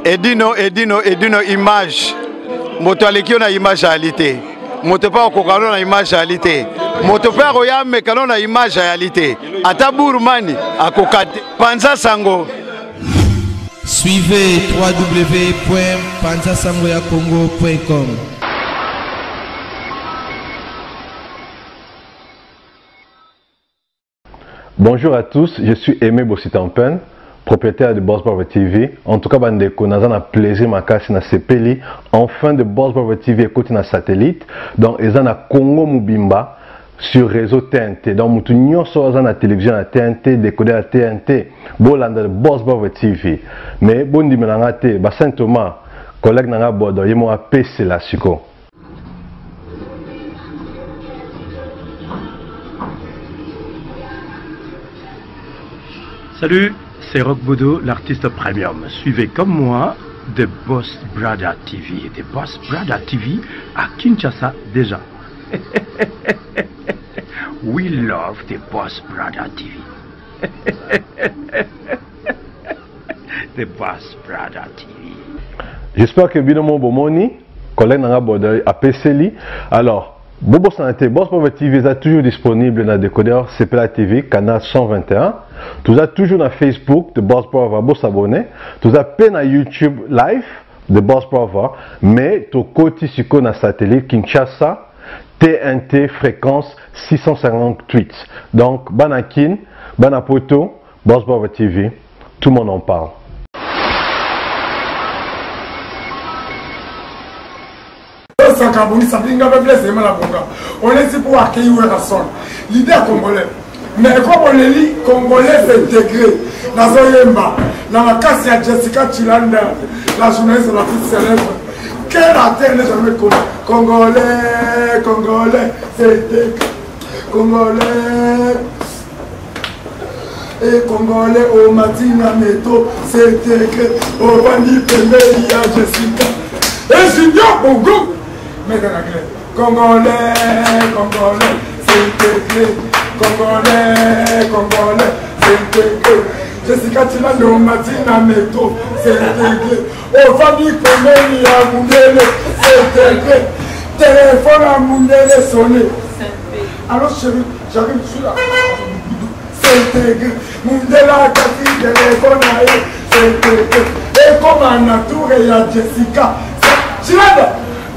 Edino image. Moto aleki na image réalité. Moto pa kokalo na image réalité. Moto pa koyame kalo na image réalité. Ata burmani akokate. Panza Sango. Suivez www.panzasangoyacongo.com. Bonjour à tous, je suis Aimé Bossitampen, propriétaire de Boss Brother TV. En tout cas, bandeko, nous avons plaisir à casser na CPLI. Enfin, de Boss Brother TV écoute na satellite. Donc, ils ont na Congo Mubimba sur réseau TNT. Donc, nous avons na télévision à TNT, décodé à TNT. Bolanda de Boss Brother TV. Mais bon dimanche, Saint Thomas, collègue nanga bodo, il m'a PC la siko. Salut, c'est Rock Bodo, l'artiste premium. Suivez comme moi The Boss Brother TV. The Boss Brother TV à Kinshasa déjà. We love The Boss Brother TV. The Boss Brother TV. J'espère que Binomo Bomoni, collègue Nanga Bodo, a PCLI. Alors, Bobo Santé, Boss Brother TV est toujours disponible dans le décodeur CPLA TV, canal 121. Tout ça toujours dans Facebook de Boss Brother, vous s'abonner. Tout ça peine à YouTube live de Boss Brother, mais tout côté sur le satellite Kinshasa, TNT fréquence 658. Donc, Banakin, Banapoto, Boss Brother TV, tout le monde en parle. On est ici pour accueillir Werrason, leader congolais. Mais comme on est dit, Congolais intégré, dans Zoyemba, dans la casse de Jessica Chilanda, la journaliste la plus célèbre, quelle terre n'est jamais connue. Congolais, Congolais, c'est intégré. Congolais. Et Congolais au Matina Meto, c'est intégré. Au Bandi Pembe, il y a Jessica. Et Junior Bongo. Mais dans la clé. Congolais, Congolais, c'est intégré. Congolais, Congolais, c'est intégré. Jessica Chilando, Matina Meto, c'est intégré. Au famille Komeni à Moundele, c'est intégré. Téléphone à Moundele sonné. Alors chérie, j'arrive sur la. C'est intégré. Moundele a Kati, téléphone à elle, c'est intégré. Et comme un Natour et à Jessica. Chilando,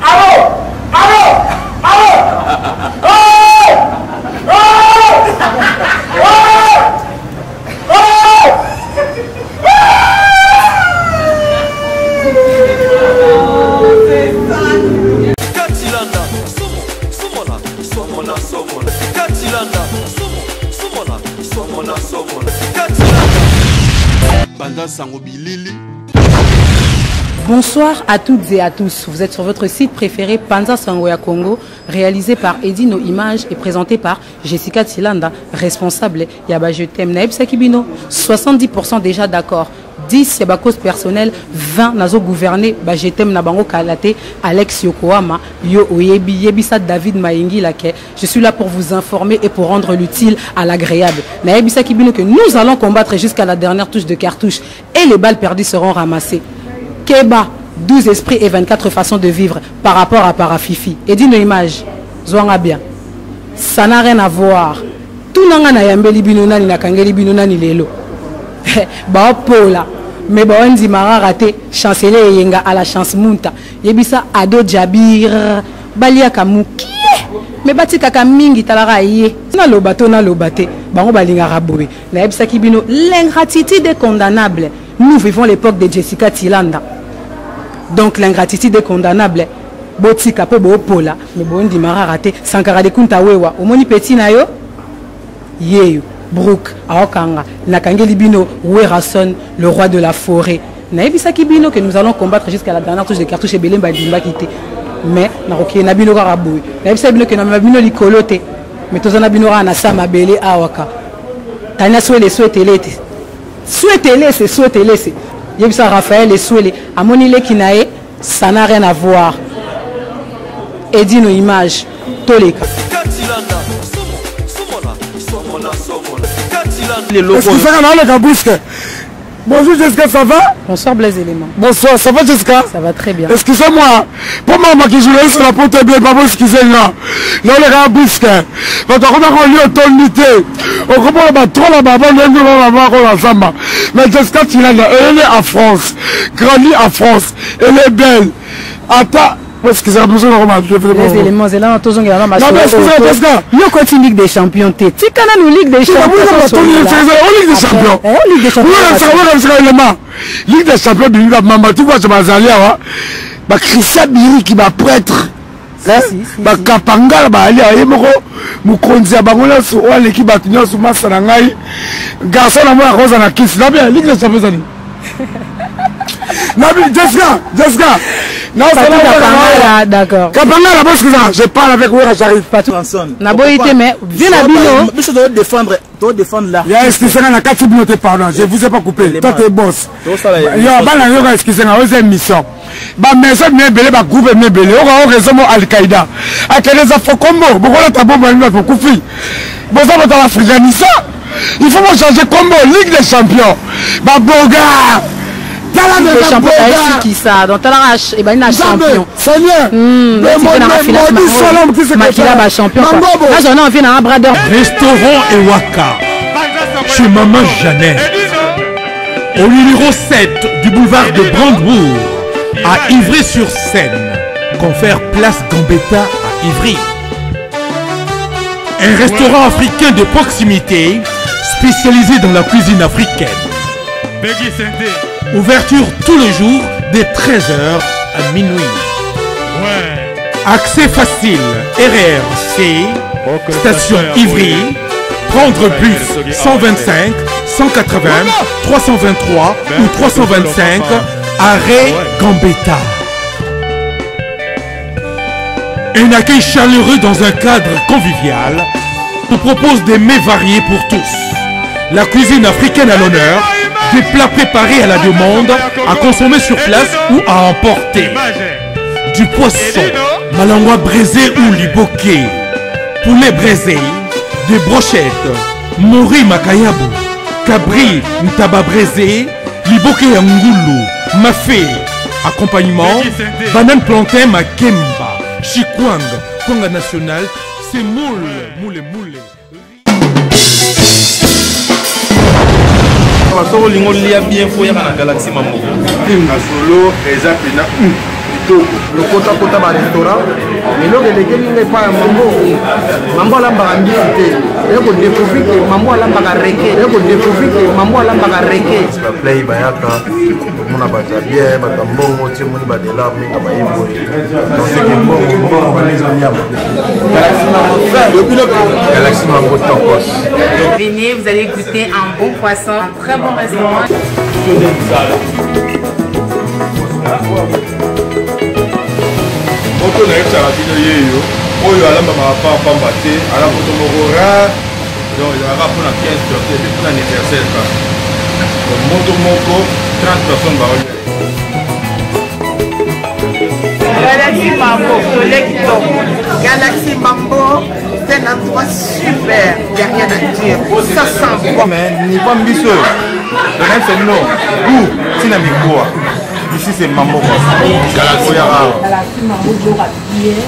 allô, allô, allô, oh! Bonsoir à toutes et à tous. Vous êtes sur votre site préféré Panza Sangoya Congo, réalisé par Edino Images et présenté par Jessica Tilanda, responsable Yaba Je t'aime Naïb Sakibino. 70% déjà d'accord. 10 Yaba cause personnelle, 20 nazo gouverné Je t'aime Nabango Kalate, Alex Yokohama, Yo Oyebi, Yebisa David Mayengi Lake. Je suis là pour vous informer et pour rendre l'utile à l'agréable. Naïb Sakibino que nous allons combattre jusqu'à la dernière touche de cartouche et les balles perdues seront ramassées. Keba, 12 esprits et 24 façons de vivre par rapport à Parafifi. Et dit nos images, Zouanga bien. Ça n'a rien à voir. Tout n'a rien à yambeli binona ni nakangeli binona ni lelo. Bah pola. Mais bah on dit mara raté, chancelier yenga à la chance munta. Yebisa ado jabir, balia kamuki. Mais bati kaka mingi talara yé. Na lo bateau na lo baté. Bah on balinga raboué. La yebisa kibino, l'ingratitude est condamnable. Nous vivons l'époque de Jessica Tilanda. Donc l'ingratitude est condamnable. Botika po bo pola, mais bon di mara raté, sankara de kunta wewa. Omoni petit na yo? Yeyo, Brook, Aokanga, Nakangeli Bino, Werrason, le roi de la forêt. Naïbisa Kibino que nous allons combattre jusqu'à la dernière touche de cartouche et Belemba Dimba Kité. Mais Naroki Nabino Garaboué. Naïbisa Bino que Nabino Likolote. Mais Tozana Bino Anasama Bele Awaka. Tania Souele Souetelete. Souhaitez-les, c'est souhaitez-les. Yebisa Raphaël et Souele. Amonile Kinae, ça n'a rien à voir. Edino Images, Toleka. Les locaux. Bonjour Jessica, ça va? Bonsoir Blaise Élément. Bonsoir, ça va Jessica? Ça va très bien. Excusez-moi, pour moi qui journaliste la porte bien, pas excusez-moi. Non, les gars, bisque. Parce qu'on a eu autorité. On comprend pas trop la maman, on a Zamba. Mais Jessica Tilanda, elle est en France. Grandie en France. Elle est belle. Attends. Excusez-moi, les éléments, c'est là, tous on a ma non, mais excusez-moi, Jessica. Nous continuons Ligue des Champions. Tu connais nous Ligue des Champions. Ligue des Champions. Ligue des Champions. Ligue des Champions de l'Union Mamba, tu vois, je m'en allais, bah, Christian Biri qui va prêtre. Bah, Kapanga, bah, allez, allez, Mukonzi, bah, on a sur l'équipe bâtiment sur Massanangai. Garçon, à moi, Rose, à la kiss. Là, bien, Ligue des Champions. Non, mais Jessica. Non, c'est là, d'accord. Kapanga, là-bas, excusez-moi, je parle avec Ouera, j'arrive. Pas tout. Naboïté, mais viens la bino. Mais je dois défendre là. Excusez-moi, la 4 minutes, pardon, je vous ai pas coupé. Toi, t'es boss. Excusez-moi, vous avez une mission. Bah, maison, mais belé, bah, groupe, mais belé. On a raison, Al-Qaïda. À quel est ce combo? Pourquoi la tabou, bah, nous, pour couper? Bon, ça va dans l'Afghanistan. Il faut changer combo, Ligue des Champions. Bah, Boga. Le champion qui ça dans ta rache et ben il a champion Seigneur Makila champion là j'en ai envie d'un bradeur restaurant Ewaka chez maman Jeannette au numéro 7 du boulevard de Brandebourg à Ivry-sur-Seine, confère place Gambetta à Ivry. Un restaurant africain de proximité spécialisé dans la cuisine africaine. Ouverture tous les jours dès 13h à minuit. Accès facile, RRC, station Ivry, prendre bus 125, 180, 323 ou 325, arrêt Gambetta. Un accueil chaleureux dans un cadre convivial nous propose des mets variés pour tous. La cuisine africaine à l'honneur, des plats préparés à la demande, à consommer sur place ou à emporter. Du poisson, malangwa braisé ou liboké, poulet braisé, des brochettes, mori makayabu, cabri ntaba braisé, liboké yangoulou, mafé, accompagnement, banane plantain makemba, chikwang, konga national, c'est moule. Solo lingo lia bien foya na Galaxy Mambo. Na solo eza pena kitoko. Lokota kota ba restaurant. Elo ke lekeli ngai pa mambo. Mambo la mbaka mbite. Eko découvrir que mambo la mbaka reke. Eko découvrir que mambo la mbaka reke. Ba play bayaka. Mona ba bien ba tambongo ti moni ba de la minga ba yebo. Donc c'est que bon ba les onyama. Galaxy Mambo topos. Venez, vous allez goûter un bon poisson, un très bon restaurant. Moto na yetsaka bino yeyo oyo alambaka pamba te ala moto moko rare donc ezalaka mpona 15 personnes epi mpona anniversaire kaka donc moto moko 30 personnes baolia. Galaxy Mambo, Galaxy Mambo, c'est un endroit super, il n'y a rien à dire, ça sent bon. Mais ni pas mbiso, c'est non, goût, c'est na mikoa. Ici c'est Mambo. Galaxy Mambo, bien,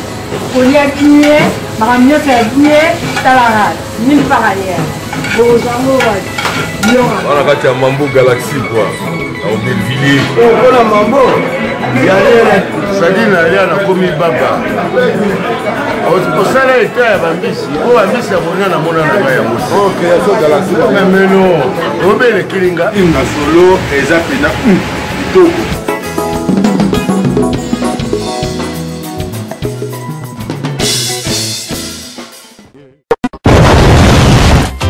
Folia bien, Maramio fait bien, Talara, mille par ailleurs. On a gâté un Mambo Galaxy quoi, au Bellevilliers. On a Mambo. Sadine na komi baba. Osala eta ya bambisi. O bambisi ya mona na mona na ya mosi. OK, so Galaxy. Mais non, obele kilinga na solo eza pena kitoko.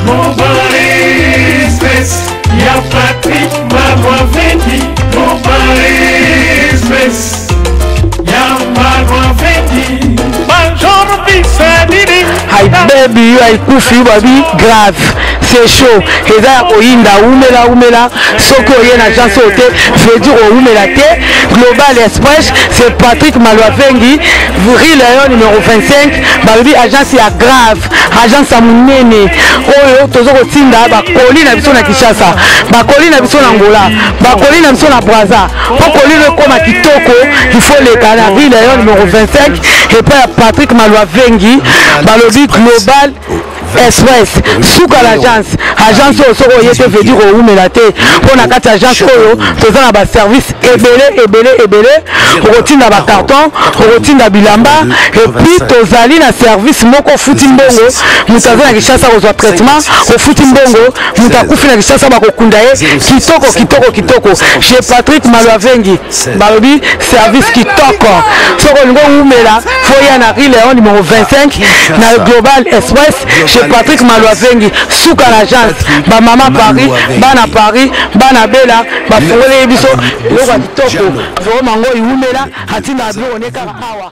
Mon Paris Express, y'a Patrick Maman Vendi. Mon Paris Express, y'a Maman Vendi. Bonjour, Bissadini. Hi baby, I kufi baby grave. c'est chaud eza ya koyinda umela soki oye na agence oyo te veut dire oumela te. Global Express c'est Patrick Malwavengi rue Léon numéro 25 balobi agence ya grave agence ya monene oyo tozo kotinda bakoli na biso na Kinshasa, bakoli na biso na Angola, bakoli na biso na Brazza. Pour coller le coma kitoko il faut les Canaries Léon numéro 25 et puis Patrick Malwavengi balobi Global Express souka l'agence au soko yete veut dire au melate pour na kati agence oyo toza na ba service ebele okotinda ba carton okotinda bilamba et puis tozali na service moko futi mbongo mutaza na Kinshasa kozwa traitement au futi mbongo mutakufi na Kinshasa bakokunda ye kitoko chez Patrick Malwavengi balobi service kitoko soko ngo umela foya na rue Léon numéro 25 na Global Express chez Patrick Malwavengi souka l'agence ba mama Paris bana bela ba fongole biso lo kwa kitoko zo mango iumela hatina bilo oneka awa